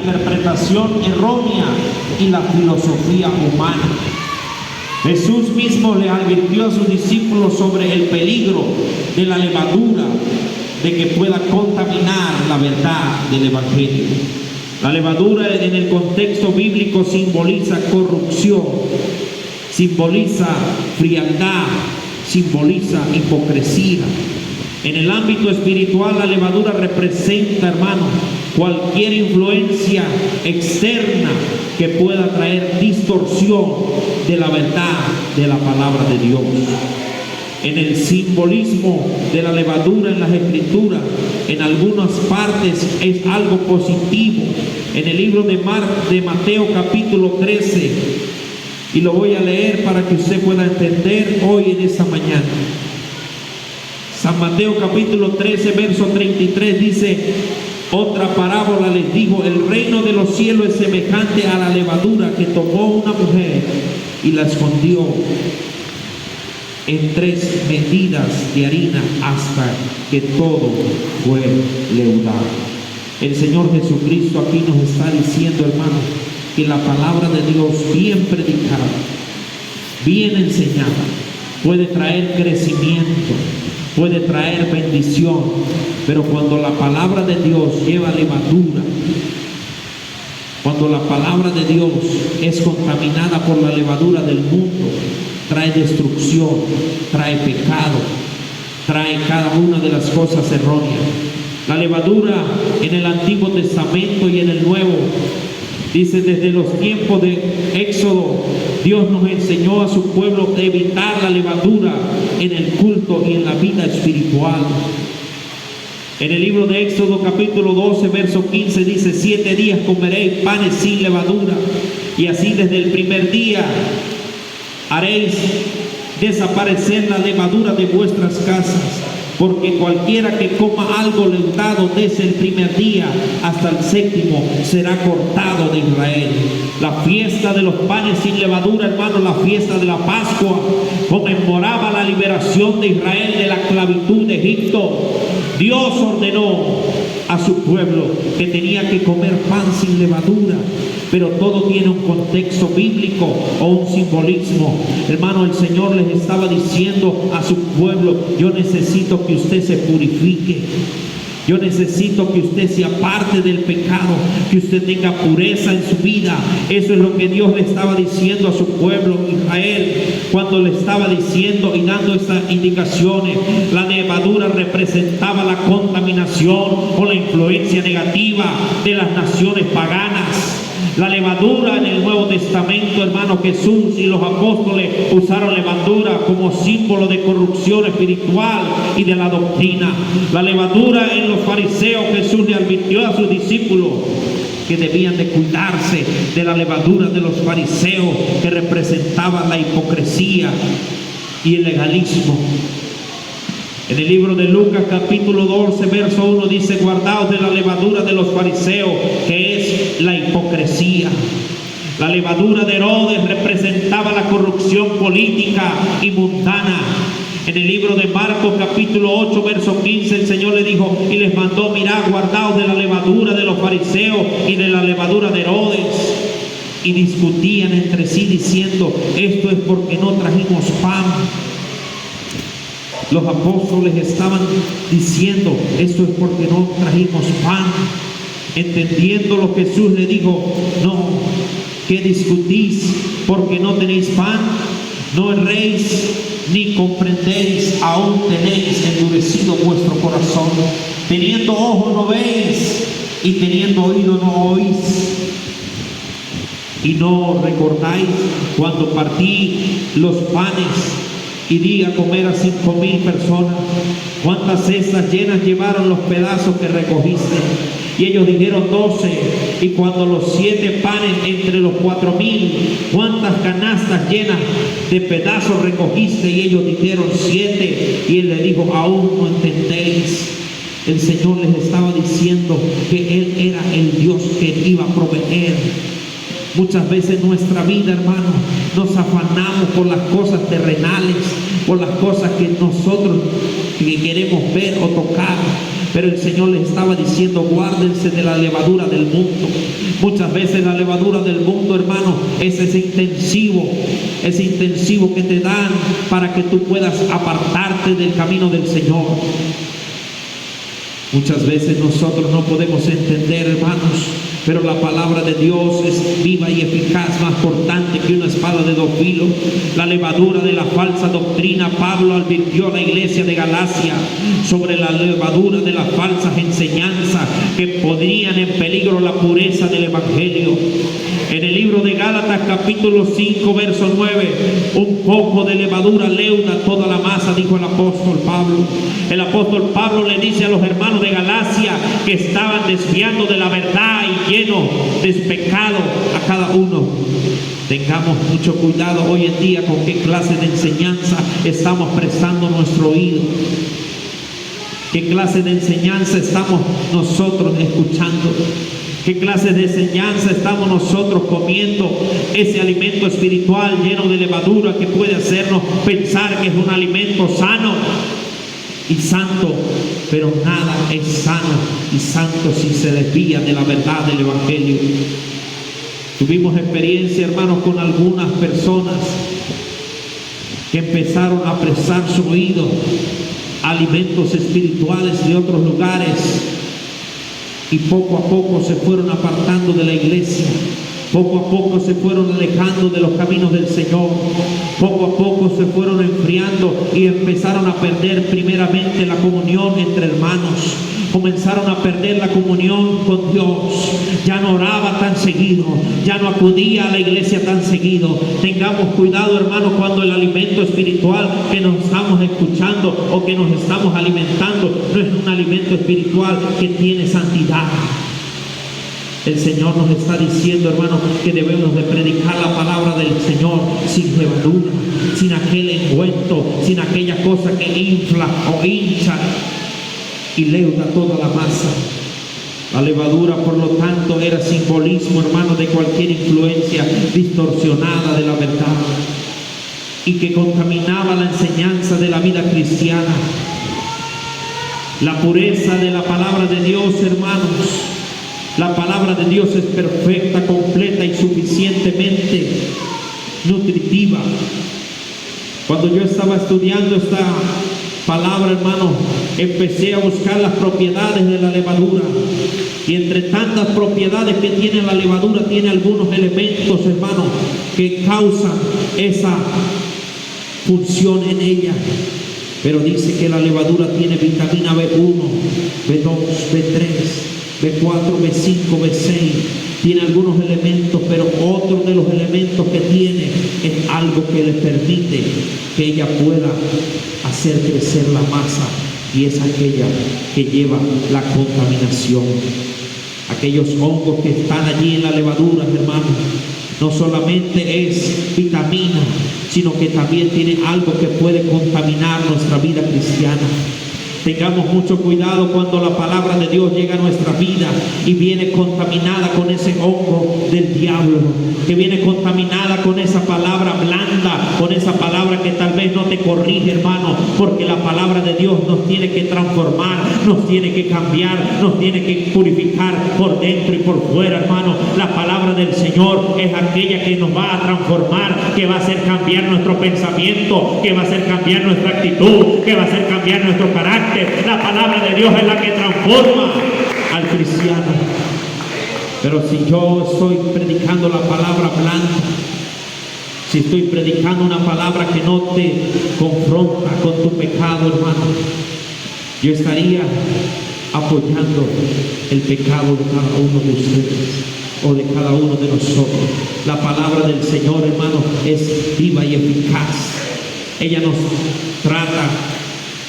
interpretación errónea y la filosofía humana. Jesús mismo le advirtió a sus discípulos sobre el peligro de la levadura, de que pueda contaminar la verdad del Evangelio. La levadura en el contexto bíblico simboliza corrupción, simboliza frialdad, simboliza hipocresía. En el ámbito espiritual, la levadura representa, hermanos, cualquier influencia externa que pueda traer distorsión de la verdad de la palabra de Dios. En el simbolismo de la levadura en las Escrituras, en algunas partes es algo positivo. En el libro de Mateo capítulo 13, y lo voy a leer para que usted pueda entender hoy en esta mañana. San Mateo capítulo 13, verso 33 dice: otra parábola les dijo: el reino de los cielos es semejante a la levadura que tomó una mujer y la escondió en 3 medidas de harina hasta que todo fue leudado. El Señor Jesucristo aquí nos está diciendo, hermanos, que la palabra de Dios bien predicada, bien enseñada, puede traer crecimiento, puede traer bendición, pero cuando la palabra de Dios lleva levadura, cuando la palabra de Dios es contaminada por la levadura del mundo, trae destrucción, trae pecado, trae cada una de las cosas erróneas. La levadura en el Antiguo Testamento y en el Nuevo, dice, desde los tiempos de Éxodo, Dios nos enseñó a su pueblo a evitar la levadura en el culto y en la vida espiritual. En el libro de Éxodo capítulo 12, verso 15 dice: 7 días comeréis panes sin levadura, y así desde el primer día haréis desaparecer la levadura de vuestras casas, porque cualquiera que coma algo leudado desde el primer día hasta el 7º será cortado de Israel. La fiesta de los panes sin levadura, hermano, la fiesta de la Pascua, conmemoraba la liberación de Israel de la esclavitud de Egipto. Dios ordenó a su pueblo que tenía que comer pan sin levadura, pero todo tiene un contexto bíblico o un simbolismo. Hermano, el Señor les estaba diciendo a su pueblo: yo necesito que usted se purifique, yo necesito que usted se aparte del pecado, que usted tenga pureza en su vida. Eso es lo que Dios le estaba diciendo a su pueblo Israel cuando le estaba diciendo y dando estas indicaciones. La levadura representaba la contaminación o la influencia negativa de las naciones paganas. La levadura en el Nuevo Testamento, hermano, Jesús y los apóstoles usaron levadura como símbolo de corrupción espiritual y de la doctrina. La levadura en los fariseos, Jesús le advirtió a sus discípulos que debían de cuidarse de la levadura de los fariseos, que representaba la hipocresía y el legalismo. En el libro de Lucas capítulo 12, verso 1 dice: guardaos de la levadura de los fariseos, que es la hipocresía. La levadura de Herodes representaba la corrupción política y mundana. En el libro de Marcos capítulo 8, verso 15, el Señor le dijo y les mandó: mirad, guardaos de la levadura de los fariseos y de la levadura de Herodes. Y discutían entre sí diciendo: esto es porque no trajimos pan. Los apóstoles estaban diciendo: esto es porque no trajimos pan. Entendiendo lo que Jesús le dijo: no, ¿qué discutís porque no tenéis pan? No erréis ni comprendéis, aún tenéis endurecido vuestro corazón. Teniendo ojo no veis, y teniendo oído no oís. Y no recordáis cuando partí los panes y di a comer a 5,000 personas, cuántas cestas llenas llevaron los pedazos que recogiste. Y ellos dijeron 12. Y cuando los 7 panes entre los 4,000, cuántas canastas llenas de pedazos recogiste. Y ellos dijeron 7. Y él le dijo: aún no entendéis. El Señor les estaba diciendo que Él era el Dios que iba a proveer. Muchas veces en nuestra vida, hermano, nos afanamos por las cosas terrenales, por las cosas que nosotros queremos ver o tocar. Pero el Señor les estaba diciendo: guárdense de la levadura del mundo. Muchas veces la levadura del mundo, hermano, es ese intensivo que te dan para que tú puedas apartarte del camino del Señor. Muchas veces nosotros no podemos entender, hermanos, pero la palabra de Dios es viva y eficaz, más cortante que una espada de dos filos. La levadura de la falsa doctrina, Pablo advirtió a la iglesia de Galacia sobre la levadura de las falsas enseñanzas que ponían en peligro la pureza del Evangelio. En el libro de Gálatas capítulo 5 verso 9, un poco de levadura leuda toda la masa, dijo el apóstol Pablo. El apóstol Pablo le dice a los hermanos de Galacia que estaban desviando de la verdad y llenos de pecado a cada uno. Tengamos mucho cuidado hoy en día con qué clase de enseñanza estamos prestando nuestro oído. ¿Qué clase de enseñanza estamos nosotros escuchando? ¿Qué clase de enseñanza estamos nosotros comiendo? Ese alimento espiritual lleno de levadura que puede hacernos pensar que es un alimento sano y santo, pero nada es sano y santo si se desvía de la verdad del Evangelio. Tuvimos experiencia, hermanos, con algunas personas que empezaron a prestar su oído a alimentos espirituales de otros lugares, y poco a poco se fueron apartando de la iglesia. Poco a poco se fueron alejando de los caminos del Señor. Poco a poco se fueron enfriando y empezaron a perder primeramente la comunión entre hermanos. Comenzaron a perder la comunión con Dios. Ya no oraba tan seguido, ya no acudía a la iglesia tan seguido. Tengamos cuidado, hermanos, cuando el alimento espiritual que nos estamos escuchando o que nos estamos alimentando no es un alimento espiritual que tiene santidad. El Señor nos está diciendo, hermanos, que debemos de predicar la palabra del Señor sin levadura, sin aquel envuelto, sin aquella cosa que infla o hincha y leuda toda la masa. La levadura, por lo tanto, era simbolismo, hermano, de cualquier influencia distorsionada de la verdad y que contaminaba la enseñanza de la vida cristiana. La pureza de la palabra de Dios, hermanos. La palabra de Dios es perfecta, completa y suficientemente nutritiva. Cuando yo estaba estudiando esta palabra, hermano, empecé a buscar las propiedades de la levadura. Y entre tantas propiedades que tiene la levadura, tiene algunos elementos, hermano, que causan esa función en ella. Pero dice que la levadura tiene vitamina B1, B2, B3, B4, B5, B6, tiene algunos elementos, pero otro de los elementos que tiene es algo que le permite que ella pueda hacer crecer la masa, y es aquella que lleva la contaminación. Aquellos hongos que están allí en la levadura, hermanos, no solamente es vitamina, sino que también tiene algo que puede contaminar nuestra vida cristiana. Tengamos mucho cuidado cuando la palabra de Dios llega a nuestra vida y viene contaminada con ese hongo del diablo, que viene contaminada con esa palabra blanda, con esa palabra que tal vez no te corrige, hermano, porque la palabra de Dios nos tiene que transformar, nos tiene que cambiar, nos tiene que purificar por dentro y por fuera, hermano. La palabra del Señor es aquella que nos va a transformar, que va a hacer cambiar nuestro pensamiento, que va a hacer cambiar nuestra actitud, que va a hacer cambiar nuestro carácter. La palabra de Dios es la que transforma al cristiano. Pero si yo estoy predicando la palabra blanda, si estoy predicando una palabra que no te confronta con tu pecado, hermano, yo estaría apoyando el pecado de cada uno de ustedes o de cada uno de nosotros. La palabra del Señor, hermano, es viva y eficaz. Ella nos trata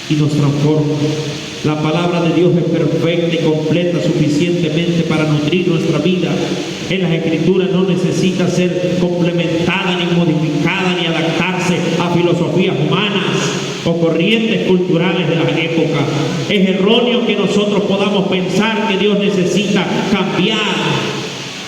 y nos transforma. La palabra de Dios es perfecta y completa suficientemente para nutrir nuestra vida. En las Escrituras no necesita ser complementada, ni modificada, ni adaptarse a filosofías humanas o corrientes culturales de la época. Es erróneo que nosotros podamos pensar que Dios necesita cambiar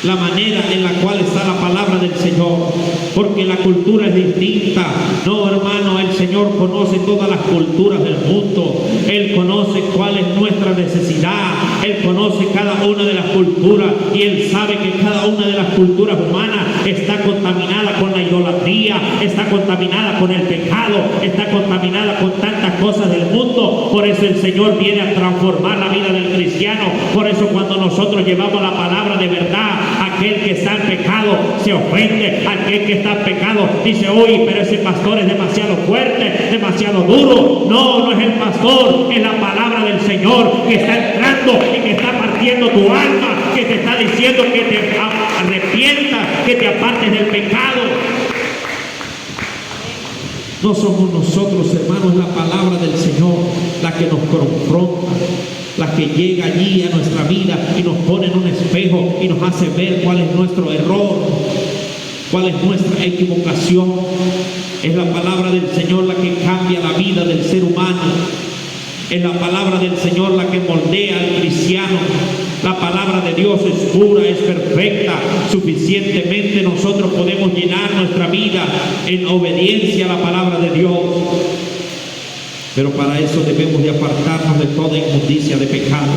la manera en la cual está la palabra del Señor, porque la cultura es distinta. No, hermano, el Señor conoce todas las culturas del mundo. Él conoce cuál es nuestra necesidad. Él conoce cada una de las culturas y Él sabe que cada una de las culturas humanas está contaminada con la idolatría, está contaminada con el pecado, está contaminada con tantas cosas del mundo. Por eso el Señor viene a transformar la vida del cristiano. Por eso cuando nosotros llevamos la palabra de verdad, aquel que está en pecado se ofende. Aquel que está en pecado dice: uy, pero ese pastor es demasiado fuerte, demasiado duro. No, no es el pastor, es la palabra del Señor que está entrando y que está partiendo tu alma, que te está diciendo que te arrepientas, que te apartes del pecado. No somos nosotros, hermanos, la palabra del Señor la que nos confronta, la que llega allí a nuestra vida y nos pone en un espejo y nos hace ver cuál es nuestro error, cuál es nuestra equivocación. Es la palabra del Señor la que cambia la vida del ser humano. Es la palabra del Señor la que moldea al cristiano. La palabra de Dios es pura, es perfecta. Suficientemente nosotros podemos llenar nuestra vida en obediencia a la palabra de Dios. Pero para eso debemos de apartarnos de toda inmundicia de pecado.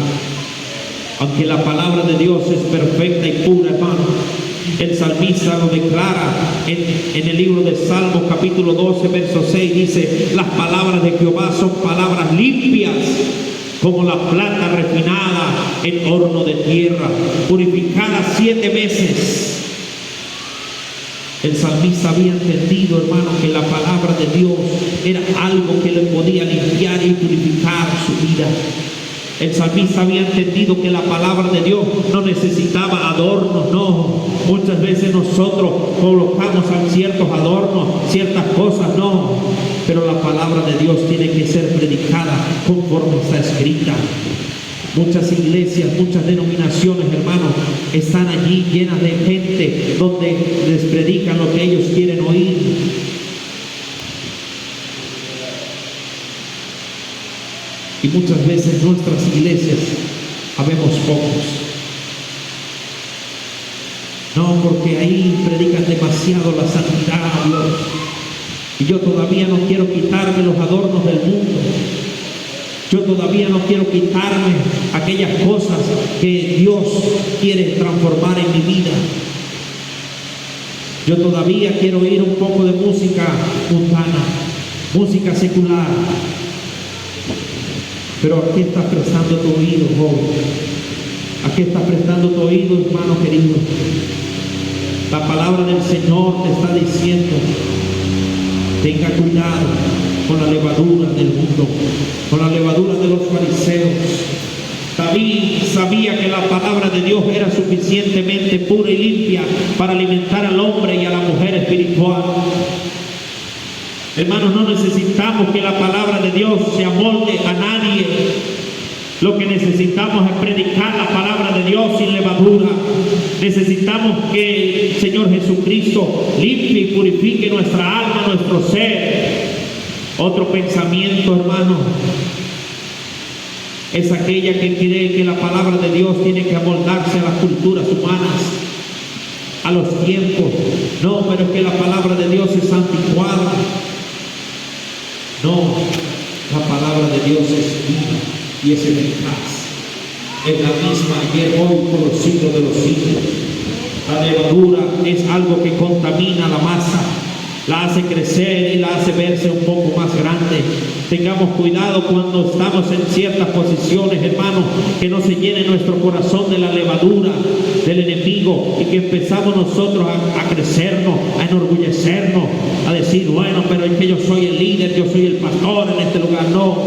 Aunque la palabra de Dios es perfecta y pura, hermano, el salmista lo declara en el libro de Salmos capítulo 12 verso 6, dice: las palabras de Jehová son palabras limpias como la plata refinada en horno de tierra, purificada 7 veces. El salmista había entendido, hermano, que la palabra de Dios era algo que le podía limpiar y purificar su vida. El salmista había entendido que la palabra de Dios no necesitaba adornos, no. Muchas veces nosotros colocamos ciertos adornos, ciertas cosas, no. Pero la palabra de Dios tiene que ser predicada conforme está escrita. Muchas iglesias, muchas denominaciones, hermanos, están allí llenas de gente donde les predican lo que ellos quieren oír. Y muchas veces nuestras iglesias habemos pocos. No, porque ahí predican demasiado la santidad a Dios. Y yo todavía no quiero quitarme los adornos del mundo. Yo todavía no quiero quitarme aquellas cosas que Dios quiere transformar en mi vida. Yo todavía quiero oír un poco de música mundana, música secular. Pero ¿a qué estás prestando tu oído, joven? ¿A qué estás prestando tu oído, hermano querido? La palabra del Señor te está diciendo: tenga cuidado con la levadura del mundo, con la levadura de los fariseos. David sabía que la palabra de Dios era suficientemente pura y limpia para alimentar al hombre y a la mujer espiritual. Hermanos, no necesitamos que la palabra de Dios se amolde a nadie. Lo que necesitamos es predicar la palabra de Dios sin levadura. Necesitamos que el Señor Jesucristo limpie y purifique nuestra alma, nuestro ser. Otro pensamiento, hermano, es aquella que cree que la palabra de Dios tiene que amoldarse a las culturas humanas, a los tiempos. No, pero es que la palabra de Dios es anticuada. No, la palabra de Dios es viva y es eficaz. Es la misma ayer, hoy, por los siglos de los siglos. La levadura es algo que contamina la masa, la hace crecer y la hace verse un poco más grande. Tengamos cuidado cuando estamos en ciertas posiciones, hermanos, que no se llene nuestro corazón de la levadura del enemigo y que empezamos nosotros a crecernos, a enorgullecernos, a decir: bueno, pero es que yo soy el líder, yo soy el pastor en este lugar. No.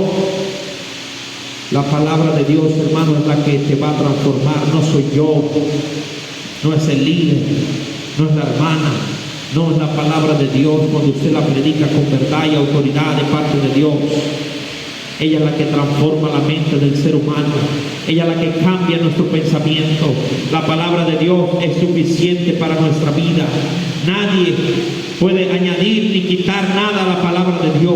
La palabra de Dios, hermano, es la que te va a transformar. No soy yo, no es el líder, no es la hermana. No, es la palabra de Dios cuando usted la predica con verdad y autoridad de parte de Dios. Ella es la que transforma la mente del ser humano. Ella es la que cambia nuestro pensamiento. La palabra de Dios es suficiente para nuestra vida. Nadie puede añadir ni quitar nada a la palabra de Dios,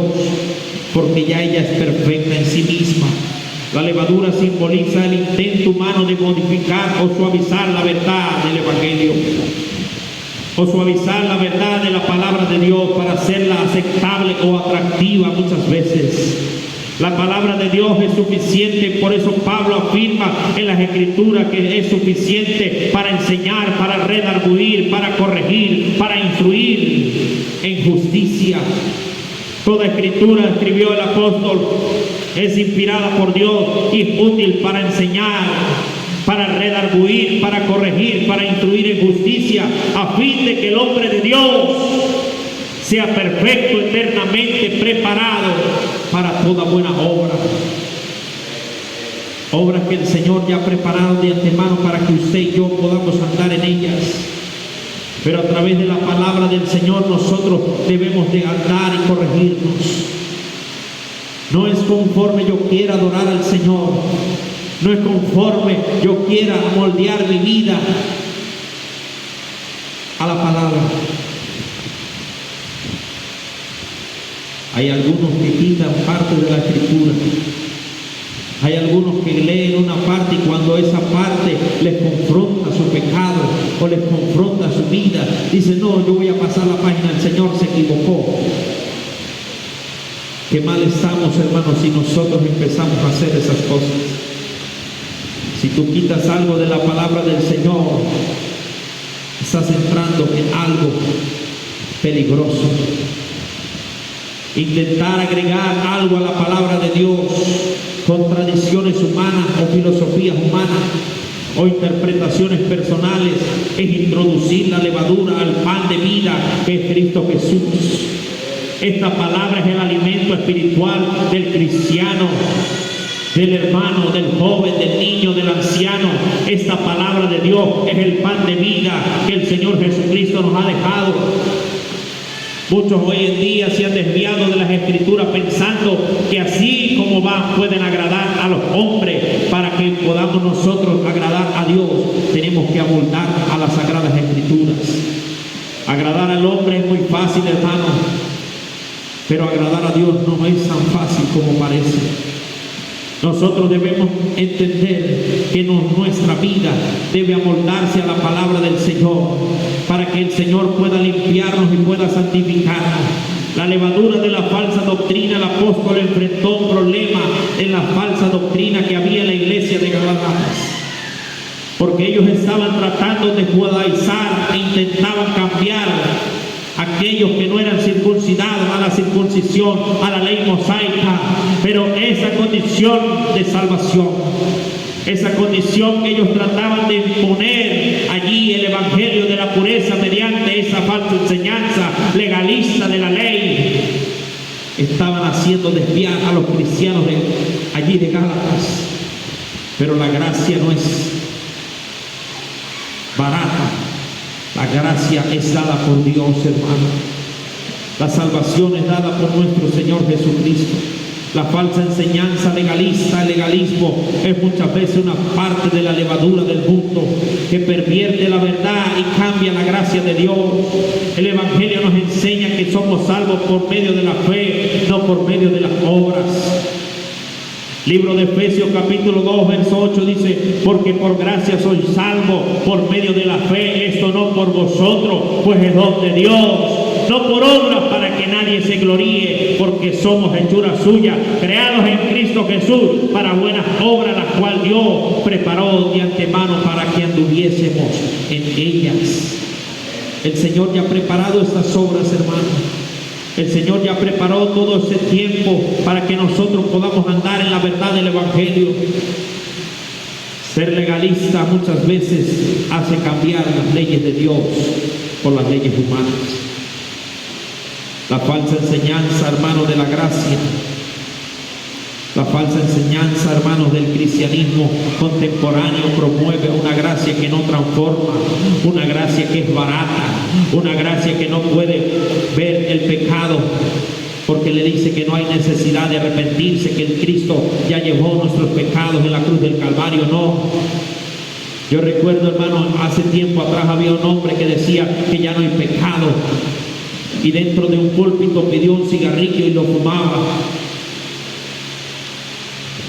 porque ya ella es perfecta en sí misma. La levadura simboliza el intento humano de modificar o suavizar la verdad del Evangelio, o suavizar la verdad de la palabra de Dios para hacerla aceptable o atractiva muchas veces. La palabra de Dios es suficiente, por eso Pablo afirma en las Escrituras que es suficiente para enseñar, para redarguir, para corregir, para instruir en justicia. Toda Escritura, escribió el apóstol, es inspirada por Dios y es útil para enseñar, para redarguir, para corregir, para instruir en justicia, a fin de que el hombre de Dios sea perfecto, eternamente preparado para toda buena obra. Obras que el Señor ya ha preparado de antemano para que usted y yo podamos andar en ellas. Pero a través de la palabra del Señor nosotros debemos de andar y corregirnos. No es conforme yo quiera adorar al Señor, no es conforme yo quiera moldear mi vida a la palabra. Hay algunos que quitan parte de la Escritura. Hay algunos que leen una parte y cuando esa parte les confronta su pecado o les confronta su vida, dicen: no, yo voy a pasar la página, el Señor se equivocó. Qué mal estamos, hermanos, si nosotros empezamos a hacer esas cosas. Si tú quitas algo de la palabra del Señor, estás entrando en algo peligroso. Intentar agregar algo a la palabra de Dios con tradiciones humanas o filosofías humanas o interpretaciones personales es introducir la levadura al pan de vida que es Cristo Jesús. Esta palabra es el alimento espiritual del cristiano, del hermano, del joven, del niño, del anciano. Esta palabra de Dios es el pan de vida que el Señor Jesucristo nos ha dejado. Muchos hoy en día se han desviado de las Escrituras pensando que así como van pueden agradar a los hombres. Para que podamos nosotros agradar a Dios, tenemos que amoldar a las Sagradas Escrituras. Agradar al hombre es muy fácil, hermano, pero agradar a Dios no es tan fácil como parece. Nosotros debemos entender que nuestra vida debe amoldarse a la palabra del Señor para que el Señor pueda limpiarnos y pueda santificarnos. La levadura de la falsa doctrina, el apóstol enfrentó un problema en la falsa doctrina que había en la iglesia de Galatas, porque ellos estaban tratando de judaizar e intentaban cambiar aquellos que no eran circuncidados a la circuncisión, a la ley mosaica. Pero esa condición de salvación, esa condición que ellos trataban de imponer allí, el evangelio de la pureza mediante esa falsa enseñanza legalista de la ley, estaban haciendo desviar a los cristianos de allí de Gálatas. Pero la gracia no es barata. La gracia es dada por Dios, hermano. La salvación es dada por nuestro Señor Jesucristo. La falsa enseñanza legalista, el legalismo, es muchas veces una parte de la levadura del mundo que pervierte la verdad y cambia la gracia de Dios. El Evangelio nos enseña que somos salvos por medio de la fe, no por medio de las obras. Libro de Efesios capítulo 2 verso 8 dice: porque por gracia sois salvos por medio de la fe, esto no por vosotros, pues es don de Dios, no por obras para que nadie se gloríe, porque somos hechura suya, creados en Cristo Jesús para buenas obras, las cuales Dios preparó de antemano para que anduviésemos en ellas. El Señor ya ha preparado estas obras, hermanos. El Señor ya preparó todo ese tiempo para que nosotros podamos andar en la verdad del Evangelio. Ser legalista muchas veces hace cambiar las leyes de Dios por las leyes humanas. La falsa enseñanza, hermanos, de la gracia, la falsa enseñanza, hermanos, del cristianismo contemporáneo promueve una gracia que no transforma, una gracia que es barata, una gracia que no puede ver el pecado, porque le dice que no hay necesidad de arrepentirse, que el Cristo ya llevó nuestros pecados en la cruz del Calvario. No. Yo recuerdo, hermano, hace tiempo atrás había un hombre que decía que ya no hay pecado, y dentro de un púlpito pidió un cigarrillo y lo fumaba.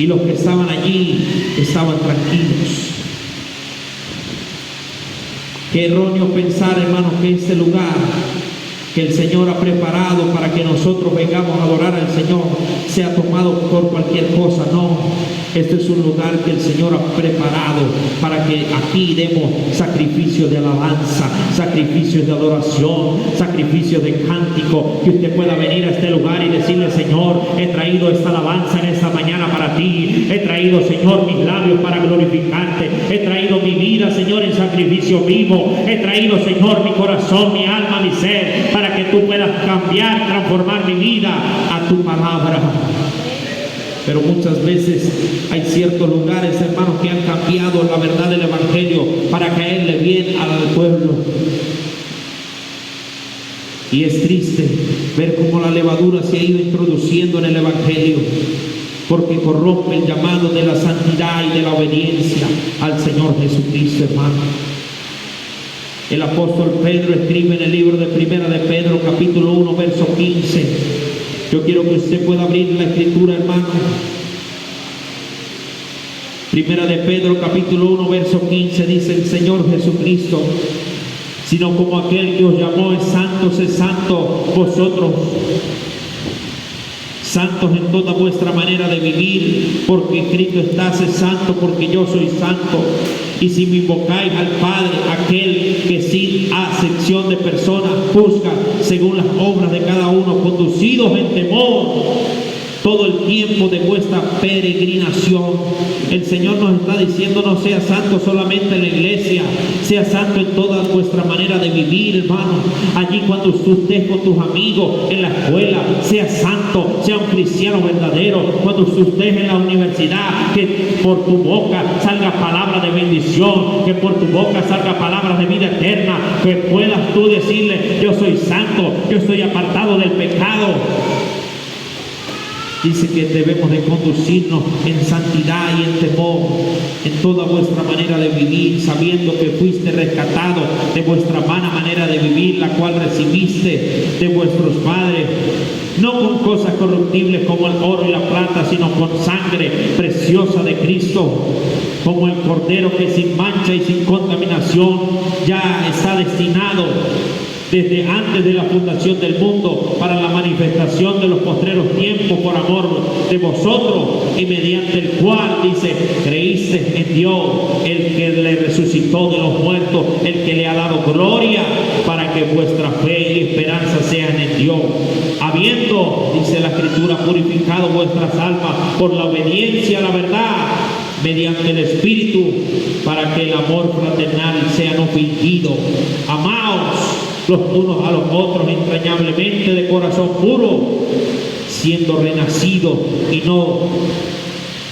y los que estaban allí estaban tranquilos. Qué erróneo pensar, hermanos, que este lugar que el Señor ha preparado para que nosotros vengamos a adorar al Señor sea tomado por cualquier cosa. No, este es un lugar que el Señor ha preparado para que aquí demos sacrificios de alabanza, sacrificios de adoración, sacrificios de cántico, que usted pueda venir a este lugar y decirle: Señor, he traído esta alabanza en esta mañana para ti, he traído, Señor, mis labios para glorificarte, he traído mi vida, Señor, en sacrificio vivo, he traído, Señor, mi corazón, mi alma, mi ser, para que tú puedas cambiar, transformar mi vida a tu palabra. Pero muchas veces hay ciertos lugares, hermanos, que han cambiado la verdad del Evangelio para caerle bien al pueblo. Y es triste ver cómo la levadura se ha ido introduciendo en el Evangelio, porque corrompe el llamado de la santidad y de la obediencia al Señor Jesucristo, hermano. El apóstol Pedro escribe en el libro de Primera de Pedro, capítulo 1, verso 15. Yo quiero que usted pueda abrir la escritura, hermano. Primera de Pedro, capítulo 1, verso 15, dice: el Señor Jesucristo, sino como aquel que os llamó es santo, sed santo vosotros, santos en toda vuestra manera de vivir, porque escrito está: sed santo, porque yo soy santo. Y si me invocáis al Padre, aquel que sin acepción de personas juzga según las obras de cada uno, conducidos en temor todo el tiempo de vuestra peregrinación. El Señor nos está diciendo: no sea santo solamente en la iglesia, sea santo en toda vuestra manera de vivir, hermano. Allí cuando usted esté con tus amigos en la escuela, sea santo, sea un cristiano verdadero. Cuando usted esté en la universidad, que por tu boca salga palabra de bendición, que por tu boca salga palabras de vida eterna, que puedas tú decirle: yo soy santo, yo estoy apartado del pecado. Dice que debemos de conducirnos en santidad y en temor, en toda vuestra manera de vivir, sabiendo que fuiste rescatado de vuestra vana manera de vivir, la cual recibiste de vuestros padres, no con cosas corruptibles como el oro y la plata, sino con sangre preciosa de Cristo, como el cordero que sin mancha y sin contaminación ya está destinado desde antes de la fundación del mundo para la manifestación de los postreros tiempos, por amor de vosotros, y mediante el cual, dice, creíste en Dios, el que le resucitó de los muertos, el que le ha dado gloria, para que vuestra fe y esperanza sean en Dios, habiendo, dice la Escritura, purificado vuestras almas por la obediencia a la verdad, mediante el Espíritu, para que el amor fraternal sea no fingido. Amaos los unos a los otros entrañablemente de corazón puro, siendo renacidos y no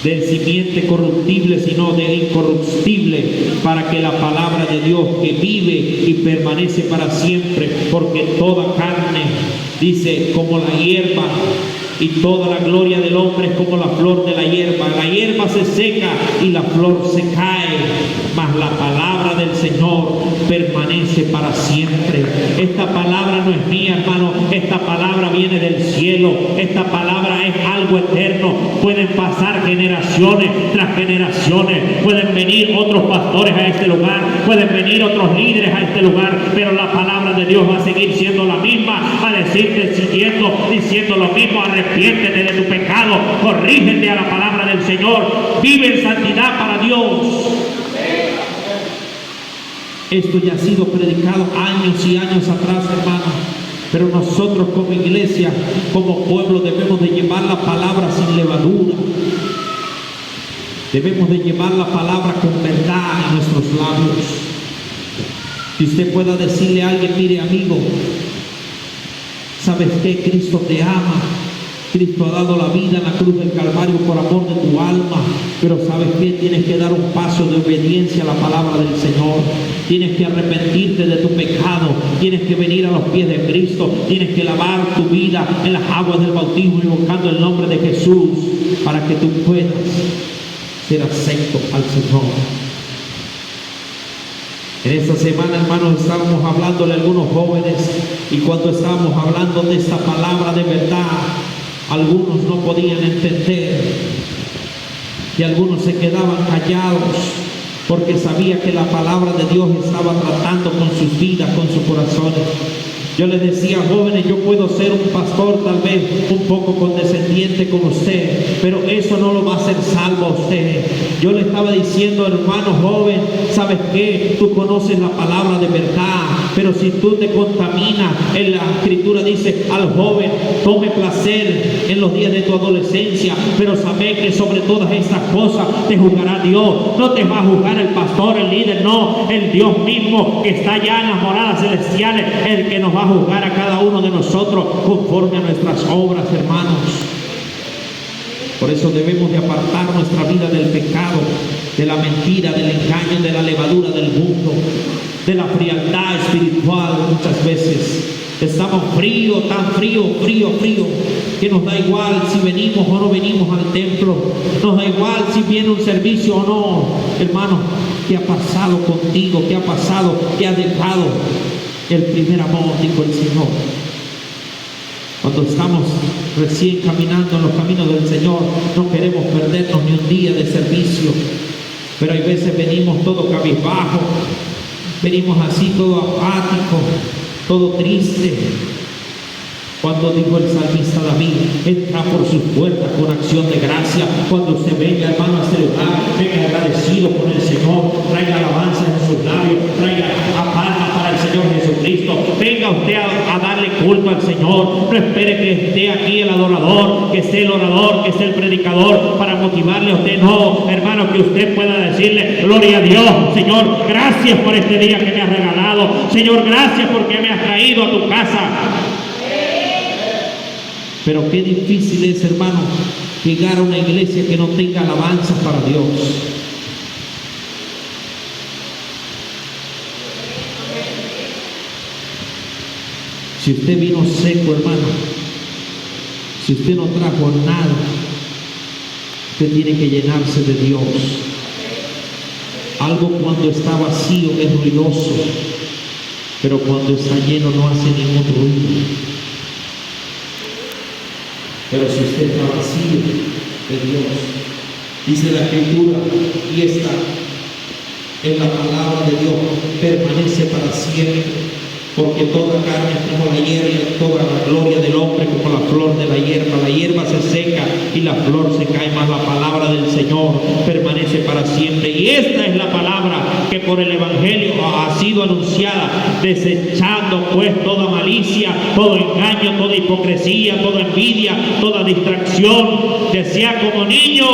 de simiente corruptible, sino de incorruptible, para que la palabra de Dios, que vive y permanece para siempre, porque toda carne, dice, como la hierba, y toda la gloria del hombre es como la flor de la hierba. La hierba se seca y la flor se cae, mas la palabra del Señor permanece para siempre. Esta palabra no es mía, hermano. Esta palabra viene del cielo. Esta palabra es algo eterno. Pueden pasar generaciones tras generaciones. Pueden venir otros pastores a este lugar. Pueden venir otros líderes a este lugar. Pero la palabra de Dios va a seguir siendo la misma. Va a decirte, diciendo lo mismo. Arrepiéntete de tu pecado, corrígete a la palabra del Señor, vive en santidad para Dios. Esto ya ha sido predicado años y años atrás, hermano, pero nosotros como iglesia, como pueblo, debemos de llevar la palabra sin levadura. Debemos de llevar la palabra con verdad en nuestros labios. Que usted pueda decirle a alguien: mire, amigo, ¿sabes qué? Cristo te ama. Cristo ha dado la vida en la cruz del Calvario por amor de tu alma, pero ¿sabes qué? Tienes que dar un paso de obediencia a la palabra del Señor. Tienes que arrepentirte de tu pecado, tienes que venir a los pies de Cristo, tienes que lavar tu vida en las aguas del bautismo, invocando el nombre de Jesús, para que tú puedas ser acepto al Señor. En esta semana, hermanos, estábamos hablándole a algunos jóvenes, y cuando estábamos hablando de esta palabra de verdad, algunos no podían entender. Y algunos se quedaban callados porque sabía que la palabra de Dios estaba tratando con sus vidas, con sus corazones. Yo les decía, jóvenes, yo puedo ser un pastor tal vez un poco condescendiente con usted, pero eso no lo va a hacer salvo a usted. Yo le estaba diciendo, hermano joven, ¿sabes qué? Tú conoces la palabra de verdad, pero si tú te contaminas, en la escritura dice al joven, tome placer en los días de tu adolescencia, pero sabe que sobre todas estas cosas te juzgará Dios. No te va a juzgar el pastor, el líder, no, el Dios mismo que está allá en las moradas celestiales, el que nos va a juzgar a cada uno de nosotros conforme a nuestras obras, hermanos. Por eso debemos de apartar nuestra vida del pecado, de la mentira, del engaño, de la levadura del mundo, de la frialdad espiritual. Muchas veces estamos fríos, tan frío, que nos da igual si venimos o no venimos al templo, nos da igual si viene un servicio o no. Hermano, ¿qué ha pasado contigo? ¿Qué ha pasado? ¿Qué ha dejado el primer amor? Dijo el Señor. Cuando estamos recién caminando en los caminos del Señor, no queremos perdernos ni un día de servicio, pero hay veces venimos todo cabizbajo, venimos así todo apático, todo triste. Cuando dijo el salmista David, entra por sus puertas con acción de gracia. Cuando usted venga, hermano, a este lugar, venga agradecido con el Señor, traiga alabanza en sus labios, traiga palmas para el Señor Jesucristo. Venga usted a darle culto al Señor. No espere que esté aquí el adorador, que esté el orador, que esté el predicador para motivarle a usted. No, hermano, que usted pueda decirle, gloria a Dios, Señor, gracias por este día que me has regalado. Señor, gracias porque me has traído a tu casa. Pero qué difícil es, hermano, llegar a una iglesia que no tenga alabanza para Dios. Si usted vino seco, hermano, si usted no trajo nada, usted tiene que llenarse de Dios. Algo cuando está vacío es ruidoso, pero cuando está lleno no hace ningún ruido. Pero si usted está vacío de Dios, dice la Escritura, y esta en la palabra de Dios permanece para siempre, porque toda carne es como la hierba, toda la gloria del hombre como la flor de la hierba se seca y la flor se cae, mas la palabra del Señor permanece para siempre. Y esta es la palabra que por el Evangelio ha sido anunciada, desechando pues toda malicia, todo engaño, toda hipocresía, toda envidia, toda distracción, que sea como niños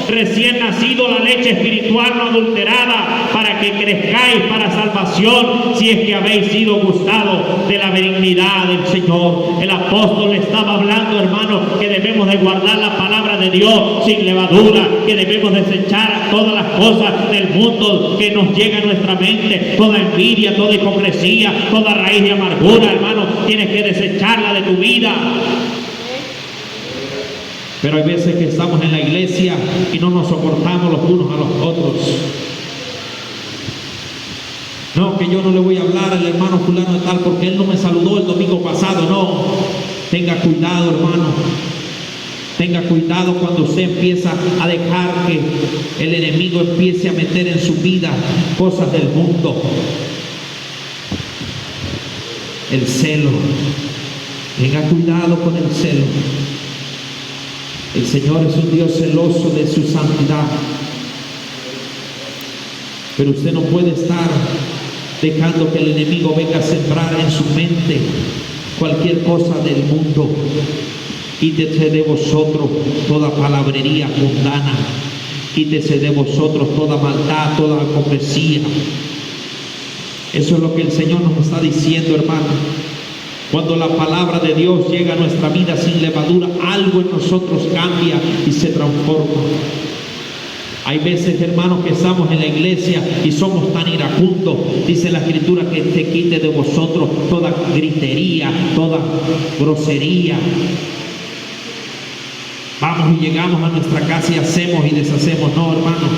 recién nacido la leche espiritual no adulterada, para que crezcáis para salvación, si es que habéis sido gustados de la benignidad del Señor. El apóstol le estaba hablando, hermano, que debemos de guardar la palabra de Dios sin levadura, que debemos desechar todas las cosas del mundo que nos llega a nuestra mente, toda envidia, toda hipocresía, toda raíz de amargura, hermano, tienes que desecharla de tu vida. Pero hay veces que estamos en la iglesia y no nos soportamos los unos a los otros. No, que yo no le voy a hablar al hermano fulano de tal porque él no me saludó el domingo pasado. No, tenga cuidado, hermano. Tenga cuidado cuando usted empieza a dejar que el enemigo empiece a meter en su vida cosas del mundo. El celo. Tenga cuidado con el celo. El Señor es un Dios celoso de su santidad. Pero usted no puede estar dejando que el enemigo venga a sembrar en su mente cualquier cosa del mundo. Quítese de vosotros toda palabrería mundana. Quítese de vosotros toda maldad, toda hipocresía. Eso es lo que el Señor nos está diciendo, hermano. Cuando la palabra de Dios llega a nuestra vida sin levadura, algo en nosotros cambia y se transforma. Hay veces, hermanos, que estamos en la iglesia y somos tan iracundos. Dice la Escritura que se quite de vosotros toda gritería, toda grosería. Vamos y llegamos a nuestra casa y hacemos y deshacemos. No, hermano.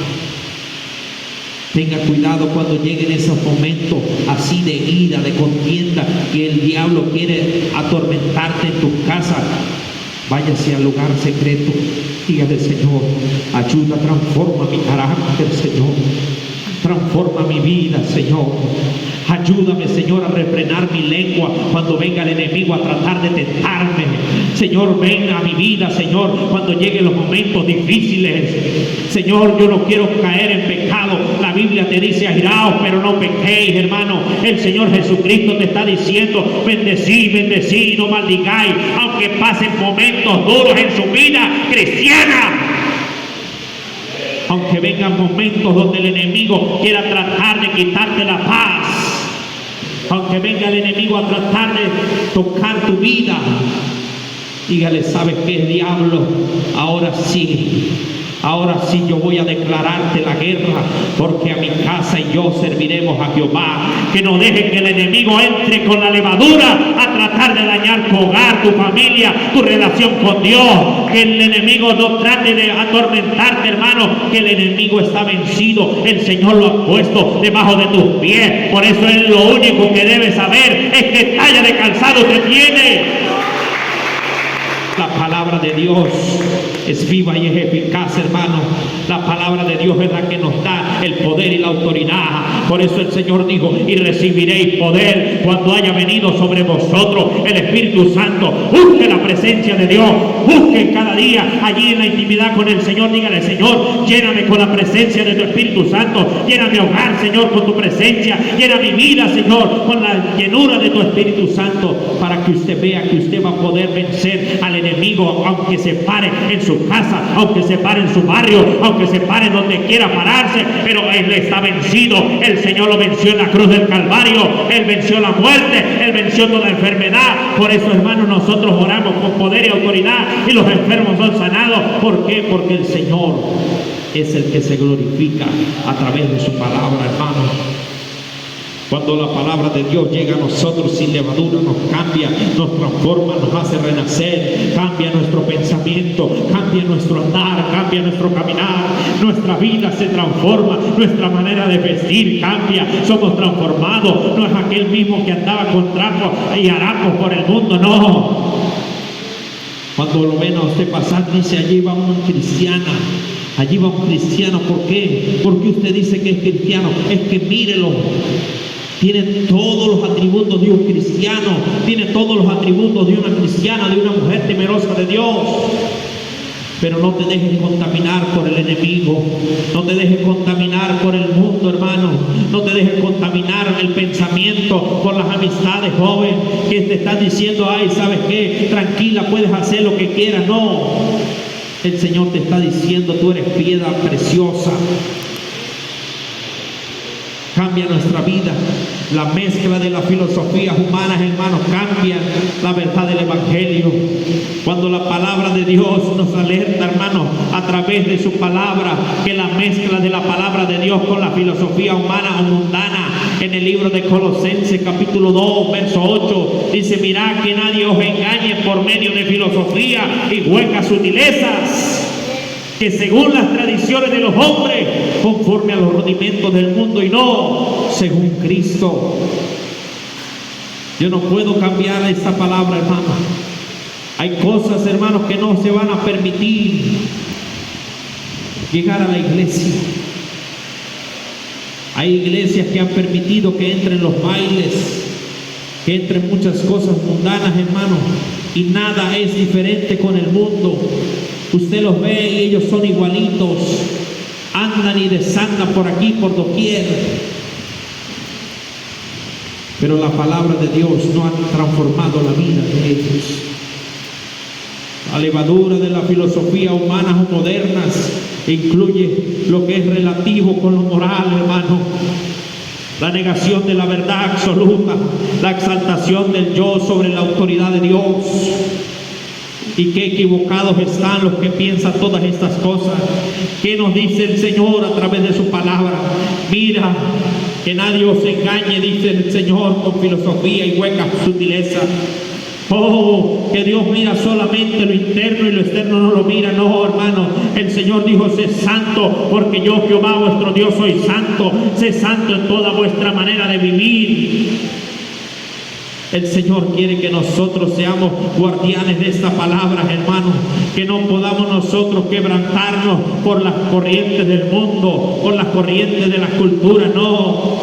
Tenga cuidado cuando lleguen esos momentos así de ira, de contienda, que el diablo quiere atormentarte en tu casa. Váyase al lugar secreto. Dígale: Señor, ayuda, transforma mi carácter, Señor. Transforma mi vida, Señor. Ayúdame, Señor, a refrenar mi lengua cuando venga el enemigo a tratar de tentarme. Señor, ven a mi vida, Señor, cuando lleguen los momentos difíciles. Señor, yo no quiero caer en pecado. La Biblia te dice: airaos, pero no pequéis, hermano. El Señor Jesucristo te está diciendo: bendecid, bendecid, no maldigáis, aunque pasen momentos duros en su vida cristiana. Aunque vengan momentos donde el enemigo quiera tratar de quitarte la paz, aunque venga el enemigo a tratar de tocar tu vida, dígale: ¿sabes qué, diablo? Ahora sí yo voy a declararte la guerra, porque a mi casa y yo serviremos a Jehová. Que no dejes que el enemigo entre con la levadura a tratar de dañar tu hogar, tu familia, tu relación con Dios. Que el enemigo no trate de atormentarte, hermano, que el enemigo está vencido. El Señor lo ha puesto debajo de tus pies. Por eso es lo único que debes saber, es que talla de calzado te tiene. La palabra de Dios es viva y es eficaz, hermano. La palabra de Dios es la que nos da el poder y la autoridad. Por eso el Señor dijo: y recibiréis poder cuando haya venido sobre vosotros el Espíritu Santo. Busque la presencia de Dios. Busque cada día allí en la intimidad con el Señor. Dígale: Señor, lléname con la presencia de tu Espíritu Santo. Llena mi hogar, Señor, con tu presencia. Llena mi vida, Señor, con la llenura de tu Espíritu Santo, para que usted vea que usted va a poder vencer al enemigo, aunque se pare en su casa, aunque se pare en su barrio, aunque se pare donde quiera pararse, pero él está vencido. El Señor lo venció en la cruz del Calvario. Él venció la muerte, él venció toda enfermedad. Por eso, hermanos, nosotros oramos con poder y autoridad y los enfermos son sanados. ¿Por qué? Porque el Señor es el que se glorifica a través de su palabra, hermano. Cuando la palabra de Dios llega a nosotros sin levadura, nos cambia, nos transforma, nos hace renacer, cambia nuestro pensamiento, cambia nuestro andar, cambia nuestro caminar, nuestra vida se transforma, nuestra manera de vestir cambia, somos transformados. No es aquel mismo que andaba con trapos y harapos por el mundo, no. Cuando lo ven a usted pasar, dice: allí va una cristiana. Allí va un cristiano. ¿Por qué? Porque usted dice que es cristiano. Es que mírelo. Tiene todos los atributos de un cristiano. Tiene todos los atributos de una cristiana, de una mujer temerosa de Dios. Pero no te dejes contaminar por el enemigo. No te dejes contaminar por el mundo, hermano. No te dejes contaminar el pensamiento por las amistades, joven, que te están diciendo: ay, ¿sabes qué? Tranquila, puedes hacer lo que quieras. No. El Señor te está diciendo: tú eres piedra preciosa. Cambia nuestra vida. La mezcla de las filosofías humanas, hermanos, cambia la verdad del Evangelio. Cuando la palabra de Dios nos alerta, hermanos, a través de su palabra, que la mezcla de la palabra de Dios con la filosofía humana o mundana, en el libro de Colosenses capítulo 2, verso 8, dice: mirad que nadie os engañe por medio de filosofía y huecas sutilezas, que según las tradiciones de los hombres, conforme a los rudimentos del mundo y no según Cristo. Yo no puedo cambiar esta palabra, hermano. Hay cosas, hermanos, que no se van a permitir llegar a la iglesia. Hay iglesias que han permitido que entren los bailes, que entren muchas cosas mundanas, hermano, y nada es diferente con el mundo. Usted los ve y ellos son igualitos, andan y desandan por aquí, por doquier. Pero la palabra de Dios no ha transformado la vida de ellos. La levadura de la filosofía humanas o modernas incluye lo que es relativo con lo moral, hermano. La negación de la verdad absoluta, la exaltación del yo sobre la autoridad de Dios. Y qué equivocados están los que piensan todas estas cosas. ¿Qué nos dice el Señor a través de su palabra? Mira, que nadie os engañe, dice el Señor, con filosofía y huecas sutilezas. Oh, que Dios mira solamente lo interno y lo externo no lo mira. No, hermano, el Señor dijo: sé santo, porque yo, Jehová vuestro Dios, soy santo. Sé santo en toda vuestra manera de vivir. El Señor quiere que nosotros seamos guardianes de esta palabra, hermanos. Que no podamos nosotros quebrantarnos por las corrientes del mundo, por las corrientes de la cultura, no.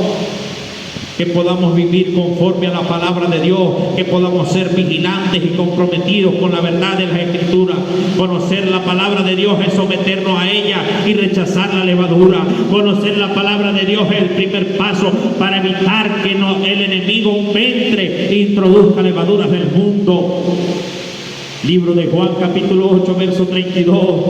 Que podamos vivir conforme a la palabra de Dios, que podamos ser vigilantes y comprometidos con la verdad de las Escrituras. Conocer la palabra de Dios es someternos a ella y rechazar la levadura. Conocer la palabra de Dios es el primer paso para evitar que el enemigo entre e introduzca levaduras del mundo. Libro de Juan, capítulo 8, verso 32.